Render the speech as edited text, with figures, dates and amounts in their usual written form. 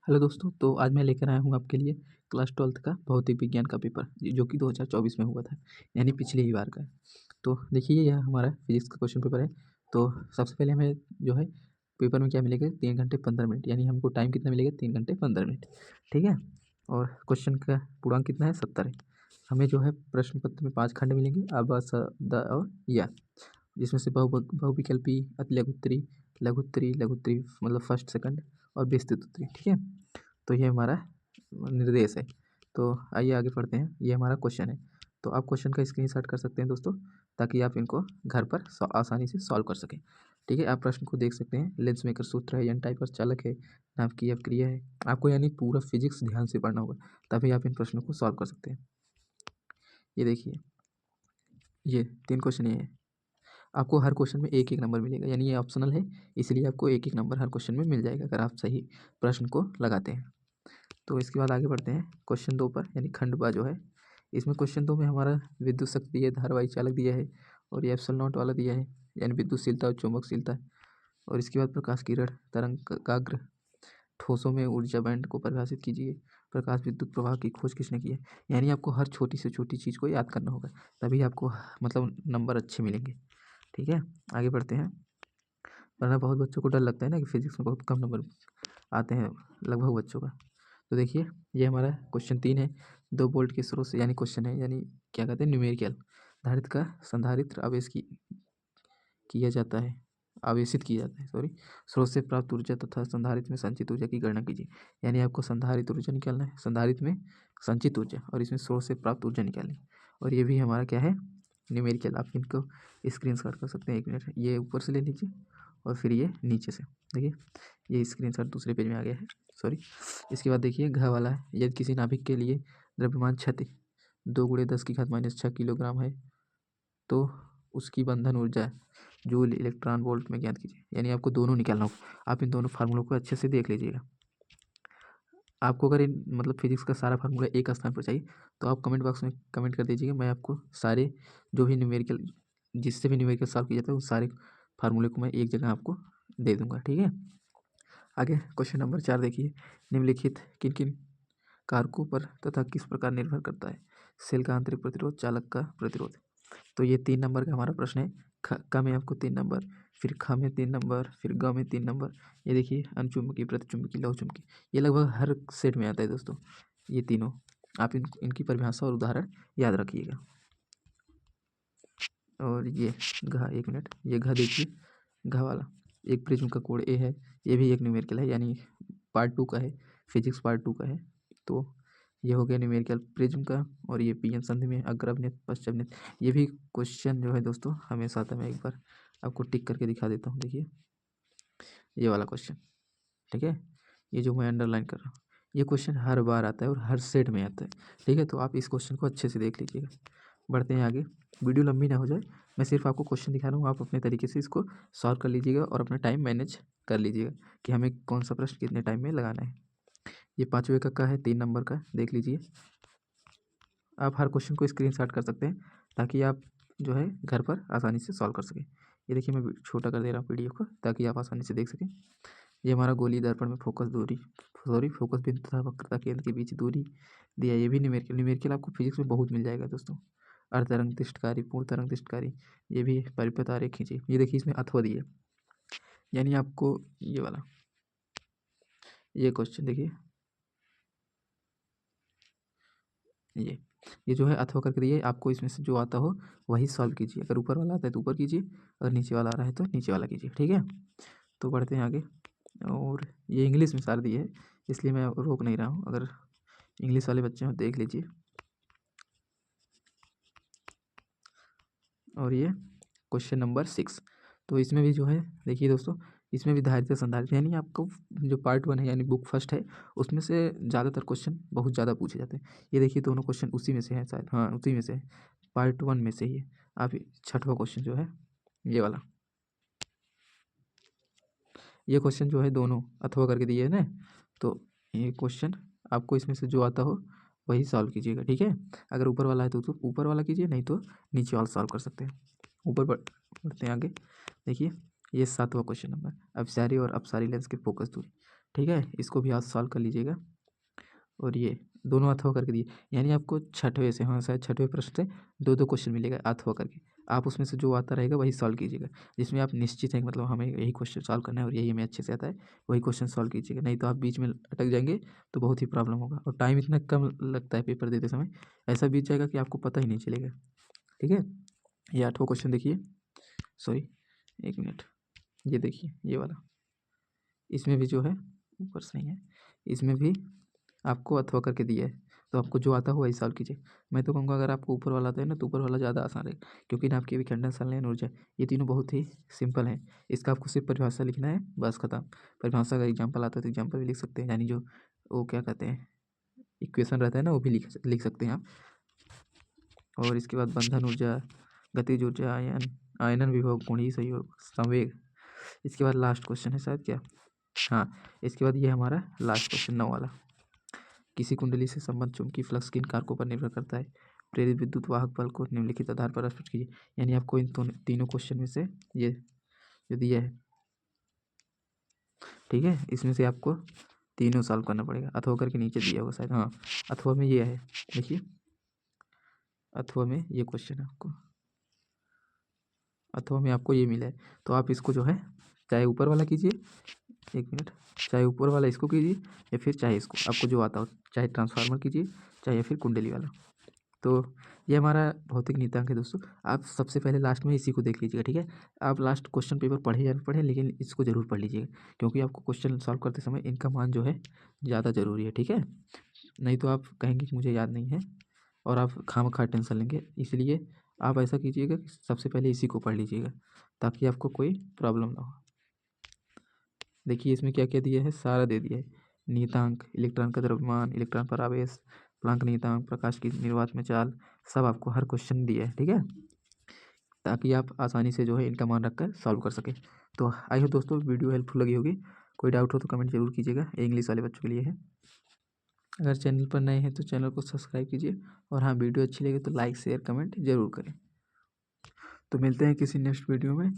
Hello दोस्तों, तो आज मैं लेकर आया हूँ आपके लिए क्लास 12th का भौतिक विज्ञान का पेपर, जो कि 2024 में हुआ था, यानी पिछली ही बार का है। तो देखिए, यह हमारा फिजिक्स का क्वेश्चन पेपर है। तो सबसे पहले हमें जो है पेपर में क्या मिलेगा, 3 घंटे 15 मिनट, यानी हमको टाइम कितना मिलेगा, 3 घंटे 15 मिनट। ठीक है। और क्वेश्चन का पूर्णांक कितना है, 70 है। हमें जो है प्रश्न पत्र में 5 खंड मिलेंगे, अब, स, द और या, जिसमें से बहुविकल्पी, अति लघुत्तरी, लघुत्तरी, लघुत्तरी मतलब फर्स्ट सेकंड, और विस्तृत उत्तरी। ठीक है। तो ये हमारा निर्देश है। तो आइए आगे पढ़ते हैं। ये हमारा क्वेश्चन है। तो आप क्वेश्चन का स्क्रीनशॉट कर सकते हैं दोस्तों, ताकि आप इनको घर पर आसानी से सॉल्व कर सकें। ठीक है। आप प्रश्न को देख सकते हैं। लेंस मेकर सूत्र है, एन टाइपर चालक है, नाभिकीय अपक्रिया है। आपको यानी पूरा फिजिक्स ध्यान से पढ़ना होगा, तभी आप इन प्रश्नों को सॉल्व कर सकते हैं। ये देखिए, ये 3 क्वेश्चन ये है। आपको हर क्वेश्चन में एक एक नंबर मिलेगा, यानी ये ऑप्शनल है, इसलिए आपको एक एक नंबर हर क्वेश्चन में मिल जाएगा अगर आप सही प्रश्न को लगाते हैं। तो इसके बाद आगे बढ़ते हैं क्वेश्चन 2 पर, यानी खंड बा जो है। इसमें क्वेश्चन 2 में हमारा विद्युत शक्ति दिया है, धारावाही चालक दिया है, और ये एप्सिलॉन नॉट वाला दिया है, यानी विद्युतशीलता और चुंबकशीलता। और इसके बाद प्रकाश किरण तरंगाग्र ठोसों में ऊर्जा बैंड को परिभाषित कीजिए। प्रकाश विद्युत प्रवाह की खोज किसने की है। यानी आपको हर छोटी से छोटी चीज़ को याद करना होगा, तभी आपको मतलब नंबर अच्छे मिलेंगे। ठीक है। आगे बढ़ते हैं। वरना बहुत बच्चों को डर लगता है ना कि फिजिक्स में बहुत कम नंबर आते हैं लगभग बच्चों का। तो देखिए, ये हमारा क्वेश्चन 3 है। 2 वोल्ट के स्रोत से, यानी क्वेश्चन है, यानी क्या कहते हैं, न्यूमेरिकल। धारित्र का संधारित्र आवेश किया जाता है, आवेशित किया जाता है, सॉरी। स्रोत से प्राप्त ऊर्जा तथा संधारित्र में संचित ऊर्जा की गणना कीजिए। यानी आपको संधारित्र ऊर्जा निकालना है, संधारित्र में संचित ऊर्जा, और इसमें स्रोत से प्राप्त ऊर्जा निकालनी है। और ये भी हमारा क्या है, न्यूमेरिकल। आप इनको स्क्रीनशॉट कर सकते हैं। 1 मिनट, ये ऊपर से ले लीजिए और फिर ये नीचे से। देखिए, ये स्क्रीनशॉट दूसरे पेज में आ गया है, सॉरी। इसके बाद देखिए, घ वाला है। यदि किसी नाभिक के लिए द्रव्यमान क्षति 2 × 10⁻⁶ किलोग्राम है, तो उसकी बंधन ऊर्जा जूल इलेक्ट्रॉन वोल्ट में ज्ञात कीजिए। यानी आपको दोनों निकालना होगा। आप इन दोनों फार्मूलों को अच्छे से देख लीजिएगा। आपको अगर इन मतलब फिजिक्स का सारा फार्मूला एक स्थान पर चाहिए, तो आप कमेंट बॉक्स में कमेंट कर दीजिएगा। मैं आपको सारे जो भी न्यूमेरिकल, जिससे भी न्यूमेरिकल सॉल्व किया जाता है, उन सारे फार्मूले को मैं एक जगह आपको दे दूंगा। ठीक है। आगे क्वेश्चन नंबर 4 देखिए। निम्नलिखित किन किन कारकों पर तथा किस प्रकार निर्भर करता है सेल का आंतरिक प्रतिरोध, चालक का प्रतिरोध। तो ये 3 नंबर का हमारा प्रश्न है। क में आपको 3 नंबर, फिर ख में 3 नंबर, फिर ग में 3 नंबर। ये देखिए, अनुचुंबकी, प्रतिचुंबकी, लौहचुंबकी, ये लगभग हर सेट में आता है दोस्तों, ये तीनों। आप इनकी परिभाषा और उदाहरण याद रखिएगा। और ये घ, 1 मिनट, ये घ देखिए, घ वाला एक प्रिज्म का कोण ए है। ये भी एक न्यूमेरिकल है, यानी पार्ट 2 का है, फिजिक्स पार्ट 2 का है। तो ये हो गया न्यूमेरिकल प्रिज्म का। और ये पीएन संधि में अग्रवृत्त पश्चवृत्त, ये भी क्वेश्चन जो है दोस्तों हमेशा आता है। मैं एक बार आपको टिक करके दिखा देता हूँ। देखिए, ये वाला क्वेश्चन, ठीक है, ये जो मैं अंडरलाइन कर रहा हूँ, ये क्वेश्चन हर बार आता है और हर सेट में आता है। ठीक है। तो आप इस क्वेश्चन को अच्छे से देख लीजिएगा। बढ़ते हैं आगे, वीडियो लंबी ना हो जाए, मैं सिर्फ आपको क्वेश्चन दिखा रहा हूँ। आप अपने तरीके से इसको सॉल्व कर लीजिएगा और अपना टाइम मैनेज कर लीजिएगा कि हमें कौन सा प्रश्न कितने टाइम में लगाना है। ये 5वें का है, 3 नंबर का, देख लीजिए। आप हर क्वेश्चन को स्क्रीनशॉट कर सकते हैं, ताकि आप जो है घर पर आसानी से सॉल्व कर सकें। ये देखिए, मैं छोटा कर दे रहा हूँ पीडीएफ को, ताकि आप आसानी से देख सकें। ये हमारा गोली दर्पण में फोकस दूरी, सॉरी, फोकस बिंदु तथा वक्रता केंद्र के बीच दूरी दिया। ये भी न्यूमेरिकल आपको फिजिक्स में बहुत मिल जाएगा दोस्तों। अर्धतरंग तिष्ठकारी, पूर्ण तरंग तिष्ठकारी, ये भी परिपथ आरेख खींचिए। ये देखिए, इसमें अथवा दिए, यानी आपको ये वाला, ये क्वेश्चन देखिए, ये जो है अथवा करके दिए। आपको इसमें से जो आता हो वही सॉल्व कीजिए। अगर ऊपर वाला आता है तो ऊपर कीजिए, अगर नीचे वाला आ रहा है तो नीचे वाला कीजिए। ठीक है। तो बढ़ते हैं आगे। और ये इंग्लिश में सार दिए है, इसलिए मैं रोक नहीं रहा हूँ। अगर इंग्लिश वाले बच्चे हो देख लीजिए। और ये क्वेश्चन नंबर 6, तो इसमें भी जो है देखिए दोस्तों, इसमें भी धारिता संधारित्र, यानी आपको जो पार्ट 1 है, यानी बुक फर्स्ट है, उसमें से ज़्यादातर क्वेश्चन बहुत ज़्यादा पूछे जाते हैं। ये देखिए, दोनों क्वेश्चन उसी में से हैं शायद, हाँ उसी में से है, पार्ट 1 में से ही है। आप 6वां क्वेश्चन जो है, ये वाला, ये क्वेश्चन जो है दोनों अथवा करके दिए है ना। तो ये क्वेश्चन आपको इसमें से जो आता हो वही सॉल्व कीजिएगा। ठीक है। अगर ऊपर वाला है तो ऊपर वाला कीजिए, नहीं तो नीचे वाला सॉल्व कर सकते हैं। ऊपर बढ़ते हैं आगे। देखिए, ये 7वां क्वेश्चन नंबर, अपसारी और अपसारी लेंस की फोकस दूरी। ठीक है, इसको भी आज सॉल्व कर लीजिएगा। और ये दोनों अथवा करके दिए, यानी आपको छठवें से, हाँ शायद छठवें प्रश्न से दो दो क्वेश्चन मिलेगा अथवा करके। आप उसमें से जो आता रहेगा वही सॉल्व कीजिएगा, जिसमें आप निश्चित हैं मतलब हमें यही क्वेश्चन सॉल्व करना है और यही हमें अच्छे से आता है, वही क्वेश्चन सॉल्व कीजिएगा। नहीं तो आप बीच में अटक जाएंगे तो बहुत ही प्रॉब्लम होगा, और टाइम इतना कम लगता है पेपर देते समय, ऐसा बीत जाएगा कि आपको पता ही नहीं चलेगा। ठीक है, ये 8वां क्वेश्चन देखिए, सॉरी 1 मिनट, ये देखिए ये वाला, इसमें भी जो है ऊपर से नहीं है, इसमें भी आपको अथवा करके दिया है, तो आपको जो आता हो वही सॉल्व कीजिए। मैं तो कहूँगा अगर आपको ऊपर वाला आता है ना, तो ऊपर वाला ज़्यादा आसान रहेगा, क्योंकि ना आपकी विखंडन संलयन ऊर्जा, ये तीनों बहुत ही सिंपल हैं। इसका आपको सिर्फ परिभाषा लिखना है, बस खत्म। परिभाषा का एग्जाम्पल आता है तो एग्जाम्पल भी लिख सकते हैं, यानी जो वो क्या कहते हैं इक्वेशन रहता है ना, वो भी लिख सकते हैं आप। और इसके बाद बंधन ऊर्जा, गतिज ऊर्जा, आयनन विभव, कोणीय संयोग, संवेग। इसके बाद लास्ट क्वेश्चन है शायद, क्या, हाँ इसके बाद ये हमारा लास्ट क्वेश्चन 9 वाला, किसी कुंडली से संबंध चुंबकीय फ्लक्स किन कारकों पर निर्भर करता है, प्रेरित विद्युत वाहक बल को निम्नलिखित आधार पर स्पष्ट कीजिए। यानी आपको इन तीनों क्वेश्चन में से ये जो दिया है, ठीक है, इसमें से आपको तीनों सॉल्व करना पड़ेगा। अथवा करके नीचे दिया होगा शायद, हाँ अथवा में ये है, देखिए अथवा में ये क्वेश्चन है आपको, अथवा में आपको ये मिला है, तो आप इसको जो है चाहे ऊपर वाला कीजिए, 1 मिनट, चाहे ऊपर वाला इसको कीजिए या फिर चाहे इसको, आपको जो आता हो, चाहे ट्रांसफार्मर कीजिए चाहे फिर कुंडली वाला। तो ये हमारा भौतिक नियतांक है दोस्तों। आप सबसे पहले लास्ट में इसी को देख लीजिएगा, ठीक है। आप लास्ट क्वेश्चन पेपर पढ़े या नहीं पढ़े, लेकिन इसको ज़रूर पढ़ लीजिएगा, क्योंकि आपको क्वेश्चन सॉल्व करते समय इनका मान जो है ज़्यादा ज़रूरी है, ठीक है। नहीं तो आप कहेंगे कि मुझे याद नहीं है और आप खामखा टेंशन लेंगे, इसलिए आप ऐसा कीजिएगा कि सबसे पहले इसी को पढ़ लीजिएगा, ताकि आपको कोई प्रॉब्लम ना हो। देखिए इसमें क्या क्या दिया है, सारा दे दिया है, नियतांक, इलेक्ट्रॉन का द्रव्यमान, इलेक्ट्रॉन पर आवेश, प्लांक नियतांक, प्रकाश की निर्वात में चाल, सब आपको हर क्वेश्चन दिया है, ठीक है, ताकि आप आसानी से जो है इनका मान रखकर सॉल्व कर सकें। तो आई होप दोस्तों वीडियो हेल्पफुल लगी होगी। कोई डाउट हो तो कमेंट जरूर कीजिएगा, ये इंग्लिश वाले बच्चों के लिए है। अगर चैनल पर नए हैं तो चैनल को सब्सक्राइब कीजिए, और हाँ वीडियो अच्छी लगे तो लाइक शेयर कमेंट जरूर करें। तो मिलते हैं किसी नेक्स्ट वीडियो में।